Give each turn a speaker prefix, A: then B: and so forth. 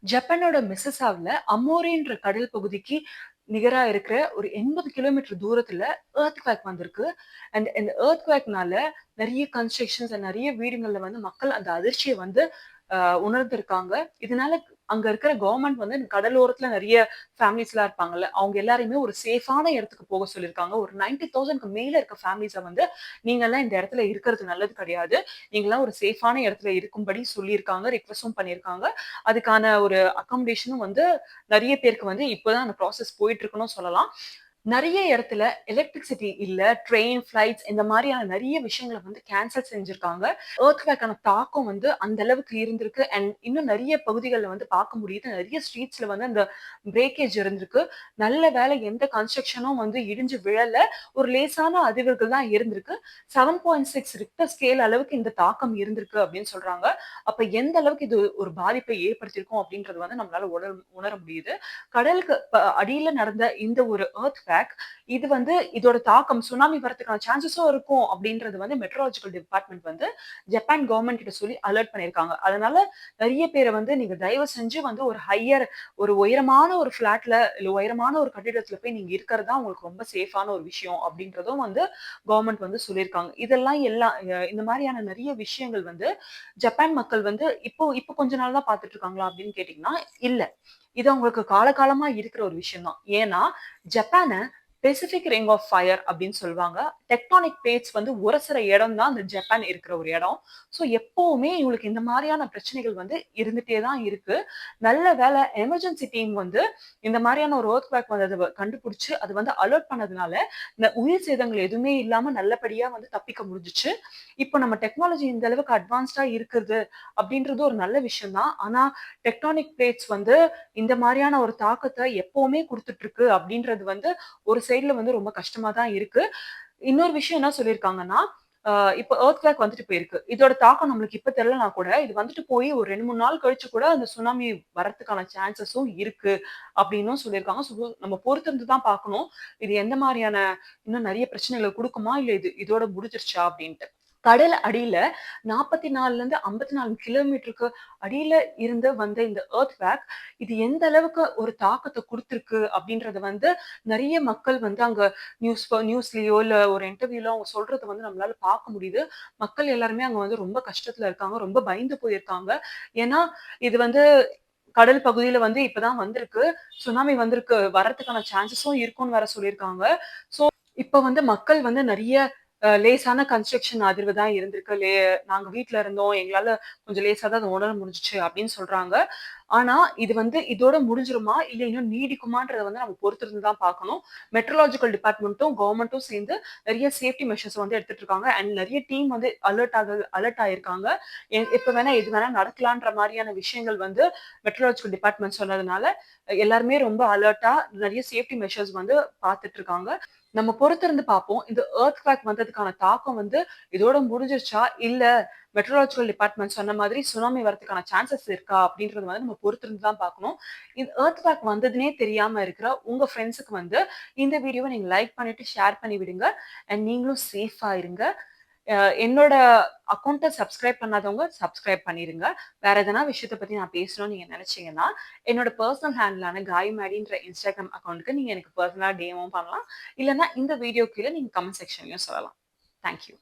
A: ஜப்பானோட மிசிசாவ்ல அமோரின்ற கடல் பகுதிக்கு நிகரா இருக்கிற ஒரு 80 கிலோமீட்டர் தூரத்துல எர்த்குவேக் வந்திருக்கு. அண்ட் இந்த எர்த்குவேக்னால நெறைய கன்ஸ்ட்ரக்ஷன்ஸ் நெறைய வீடுகள்ல வந்து மக்கள் அந்த அதிர்ச்சிய வந்து உணர்ந்திருக்காங்க. இதனால அங்க இருக்கிற கவர்மெண்ட் வந்து கடலோரத்துல நெறைய ஃபேமிலிஸ்லாம் இருப்பாங்கல்ல, அவங்க எல்லாரையுமே ஒரு சேஃபான இடத்துக்கு போக சொல்லியிருக்காங்க. ஒரு 90,000க்கு மேல இருக்க ஃபேமிலிஸ வந்து, "நீங்கலாம் இந்த இடத்துல இருக்கிறது நல்லது கிடையாது. நீங்கலாம் ஒரு சேஃபான இடத்துல இருக்கும்படி" சொல்லியிருக்காங்க. ரிக்வெஸ்ட்டும் பண்ணியிருக்காங்க. அதுக்கான ஒரு அக்காமடேஷனும் வந்து நெறைய பேருக்கு வந்து இப்ப தான் அந்த ப்ராசஸ் போயிட்டு இருக்குன்னும் சொல்லலாம். நெறைய இடத்துல எலக்ட்ரிசிட்டி இல்ல, ட்ரெயின், ஃப்ளைட்ஸ் இந்த மாரியான நெறைய விஷயங்கள வந்து கேன்சல் செஞ்சிருக்காங்க. எர்த்குவேக்கான தாக்கம் வந்து அந்த அளவுக்கு இருந்திருக்கு. அண்ட் இன்னும் நெறைய பகுதிகள்ல வந்து பார்க்க முடியுது. நெறைய ஸ்ட்ரீட்ஸ்ல வந்து அந்த பிரேக்கேஜ் இருந்திருக்கு. நல்ல வேளை எந்த கன்ஸ்ட்ரக்ஷனும் வந்து இடிஞ்சு விழல. ஒரு லேசான அதிர்வுகள் தான் இருந்திருக்கு. 7.6 ரிக்டர் ஸ்கேல் அளவுக்கு இந்த தாக்கம் இருந்திருக்கு அப்படின்னு சொல்றாங்க. அப்ப எந்த அளவுக்கு இது ஒரு பாதிப்பை ஏற்படுத்தியிருக்கும் அப்படின்றது வந்து நம்மளால உணர முடியுது. கடலுக்கு அடியில நடந்த இந்த ஒரு எர்த்குவேக் இது வந்து இதோட தாக்கம் சுனாமி வரதுக்கான சான்சஸும் இருக்கும் அப்படின்றது வந்து மெட்ரோலாஜிக்கல் டிபார்ட்மெண்ட் வந்து ஜப்பான் கவர்மெண்ட் கிட்ட சொல்லி அலர்ட் பண்ணியிருக்காங்க. அதனால நெறைய பேர வந்து நீங்க தயவு செஞ்சு வந்து ஒரு உயரமான ஒரு ஃபிளாட்ல இல்ல உயரமான ஒரு கட்டிடத்துல போய் நீங்க இருக்கிறது தான் உங்களுக்கு ரொம்ப சேஃபான ஒரு விஷயம் அப்படின்றதும் வந்து கவர்மெண்ட் வந்து சொல்லியிருக்காங்க. இதெல்லாம் இந்த மாரியான நெறைய விஷயங்கள் வந்து ஜப்பான் மக்கள் வந்து இப்போ கொஞ்ச நாள் தான் பார்த்துட்டு இருக்காங்களா அப்படின்னு கேட்டீங்கன்னா, இல்ல. இது அவங்களுக்கு காலகாலமா இருக்கிற ஒரு விஷயம் தான். ஏன்னா, ஜப்பான பெசிபிக் ரிங் ஆஃப் ஃபயர் அப்படின்னு சொல்லுவாங்க. டெக்டானிக் பிளேட்ஸ் வந்து உரசுற இடம் தான் அந்த ஜப்பான் இருக்கிற ஒரு இடம். ஸோ எப்பவுமே இவங்களுக்கு இந்த மாரியான பிரச்சனைகள் வந்து இருந்துட்டே தான் இருக்கு. நல்ல வேளை எமர்ஜென்சி டீம் வந்து இந்த மாரியான ஒரு எர்த்குவேக் வந்தத கண்டுபிடிச்சு அது வந்து அலர்ட் பண்ணதுனால, இந்த உயிர் சேதங்கள் எதுவுமே இல்லாம நல்லபடியா வந்து தப்பிக்க முடிஞ்சுச்சு. இப்போ நம்ம டெக்னாலஜி இந்த அளவுக்கு அட்வான்ஸ்டா இருக்குது அப்படின்றது ஒரு நல்ல விஷயம் தான். ஆனா டெக்டானிக் பிளேட்ஸ் வந்து இந்த மாரியான ஒரு தாக்கத்த எப்பவுமே குடுத்துட்டு இருக்கு அப்படின்றது வந்து ஒரு சைடுல வந்து ரொம்ப கஷ்டமா தான் இருக்கு. இன்னொரு விஷயம் என்ன சொல்லியிருக்காங்கன்னா, அ இப்ப எர்த்குவேக் வந்துட்டு போயிருக்கு. இதோட தாக்கம் நம்மளுக்கு இப்ப தெரியலனா கூட, இது வந்துட்டு போய் ஒரு 2, 3 நாள் கழிச்சு கூட அந்த சுனாமி வரதுக்கான சான்ஸஸும் இருக்கு அப்படின்னும் சொல்லியிருக்காங்க. நம்ம பொறுத்திருந்து தான் பார்க்கணும். இது எந்த மாரியான இன்னும் நெறைய பிரச்சனைகள குடுக்குமா? இல்ல இதோட முடிஞ்சிருச்சா அப்படின்ட்டு. கடல் அடியில 44லேருந்து 54 கிலோமீட்டருக்கு அடியில இருந்து வந்த இந்த எர்த்குவேக் இது எந்த அளவுக்கு ஒரு தாக்கத்த குடுத்திருக்கு அப்படின்றத வந்து நெறைய மக்கள் வந்து அங்க நியூஸ்லயோ இல்ல ஒரு இன்டர்வியூல அவங்க சொல்றத வந்து நம்மளால பார்க்க முடியுது. மக்கள் எல்லாருமே அங்க வந்து ரொம்ப கஷ்டத்துல இருக்காங்க. ரொம்ப பயந்து போயிருக்காங்க. ஏன்னா, இது வந்து கடல் பகுதியில வந்து இப்பதான் வந்திருக்கு. சுனாமி வந்திருக்கு. வரதுக்கான சான்ஸஸும் இருக்குன்னு வேற சொல்லியிருக்காங்க. இப்ப வந்து மக்கள் வந்து நெறைய லேசான கன்ஸ்ட்ரக்ஷன் அதிர்வு தான் இருந்திருக்கு. நாங்க வீட்ல இருந்தோம். எங்களால கொஞ்சம் லேசா தான் அத உணர முடிஞ்சுச்சு அப்படின்னு சொல்றாங்க. ஆனா, இது வந்து இதோட முடிஞ்சிருமா? இல்ல இன்னும் நீடிக்குமான்றத வந்து நம்ம பொறுத்திருந்து தான் பார்க்கணும். மெட்ரோலாஜிக்கல் டிபார்ட்மெண்ட்டும், கவர்மெண்ட்டும் சேர்ந்து நெறைய சேஃப்டி மெஷர்ஸ் வந்து எடுத்துட்டு இருக்காங்க. அண்ட் நெறைய டீம் வந்து அலர்ட் ஆயிருக்காங்க. எப்ப வேணா எது வேணா நடக்கலான்ற மாரியான விஷயங்கள் வந்து மெட்ரோலாஜிக்கல் டிபார்ட்மெண்ட் சொன்னதுனால, எல்லாருமே ரொம்ப அலர்ட்டா நெறைய சேஃப்டி மெஷர்ஸ் வந்து பார்த்துட்டு இருக்காங்க. நம்ம பொறுத்திருந்து பார்ப்போம். இந்த எர்த்குவேக் வந்ததுக்கான தாக்கம் வந்து இதோட முடிஞ்சிருச்சா? இல்ல மெட்ரோலாஜிக்கல் டிபார்ட்மெண்ட் சொன்ன மாதிரி சுனாமி வரதுக்கான சான்ஸஸ் இருக்கா? அப்படின்றது வந்து நம்ம பொறுத்திருந்து தான் பார்க்கணும். இந்த எர்த்குவேக் வந்ததுன்னே தெரியாம இருக்கிற உங்க ஃப்ரெண்ட்ஸ்க்கு வந்து இந்த வீடியோவ நீங்க லைக் பண்ணிட்டு ஷேர் பண்ணி விடுங்க. அண்ட் நீங்களும் சேஃபா இருங்க. அ என்னோட அக்கவுண்ட்ட சப்ஸ்கிரைப் பண்ணாதவங்க சப்ஸ்கிரைப் பண்ணிருங்க. வேற எதனா விஷயத்த பத்தி நான் பேசணும்னு நீங்க நெனச்சீங்கன்னா, என்னோட பெர்சனல் ஹேண்டிலான காய்மேடின்ற இன்ஸ்டாகிராம் அக்கவுண்ட்க்கு நீங்க எனக்கு பெர்சனலா டிஎம்மும் பண்ணலாம். இல்லன்னா இந்த வீடியோ கீழ நீங்க கமெண்ட் செக்ஷன்லயும் சொல்லலாம். Thank you.